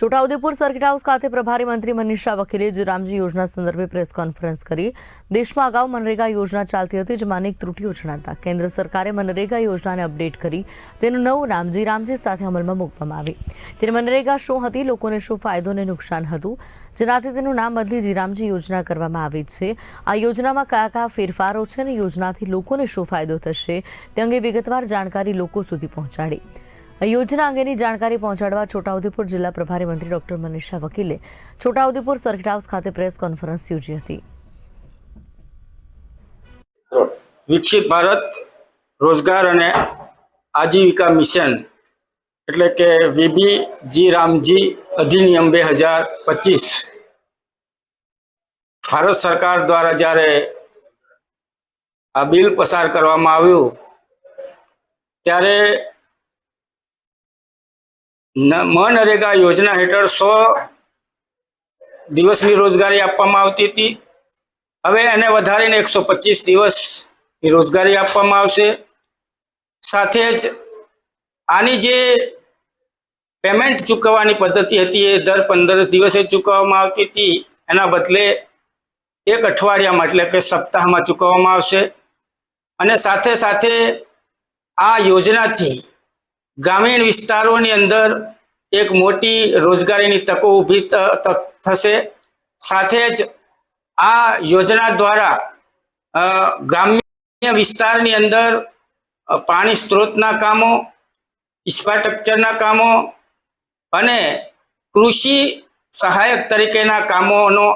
Chhota Udepur circuit house ખાતે પ્રભારી મંત્રી મનીષા વકીલે જીરામજી યોજના સંદર્ભે પ્રેસ કોન્ફરન્સ કરી। દેશમાં અગાઉ મનરેગા યોજના ચાલતી હતી, જેમાં અનેક ત્રુટીઓ જણાતા કેન્દ્ર સરકારે મનરેગા યોજનાને અપડેટ કરી તેનું નવું નામ જીરામજી સાથે અમલમાં મૂકવામાં આવી। ત્યારે મનરેગા શું હતી, લોકોને શું ફાયદો અને નુકસાન હતું, જેનાથી તેનું નામ બદલી જીરામજી યોજના કરવામાં આવી છે। આ યોજનામાં કયા કયા ફેરફારો છે અને યોજનાથી લોકોને શું ફાયદો થશે તે અંગે વિગતવાર જાણકારી લોકો સુધી પહોંચાડી। યોજના અંગેની જાણકારી પહોંચાડવા છોટાઉદેપુર જિલ્લા પ્રભારી મંત્રી ડોક્ટર મનીષા વકીલે છોટાઉદેપુર સર્કિટ હાઉસ ખાતે પ્રેસ કોન્ફરન્સ યોજી હતી। વિકસિત ભારત રોજગાર અને આજીવિકા મિશન એટલે કે વીબી જીરામજી અધિનિયમ 2025 ભારત સરકાર દ્વારા જ્યારે આ બિલ પસાર કરવામાં આવ્યું ત્યારે મનરેગા યોજના હેઠળ 100 દિવસની રોજગારી આપવામાં આવતી હતી। હવે એને વધારીને 125 દિવસની રોજગારી આપવામાં આવશે। સાથે જ આની જે પેમેન્ટ ચૂકવવાની પદ્ધતિ હતી એ દર 15 દિવસે ચૂકવવામાં આવતી હતી, એના બદલે એક અઠવાડિયામાં એટલે કે સપ્તાહમાં ચૂકવવામાં આવશે। અને સાથે સાથે આ યોજનાથી ગ્રામીણ વિસ્તારોની અંદર એક મોટી રોજગારીની તકો ઊભી થશે। સાથે જ આ યોજના દ્વારા ગ્રામ્ય વિસ્તારની અંદર પાણી સ્ત્રોતના કામો, ઇન્ફ્રાસ્ટ્રક્ચરના કામો અને કૃષિ સહાયક તરીકેના કામોનો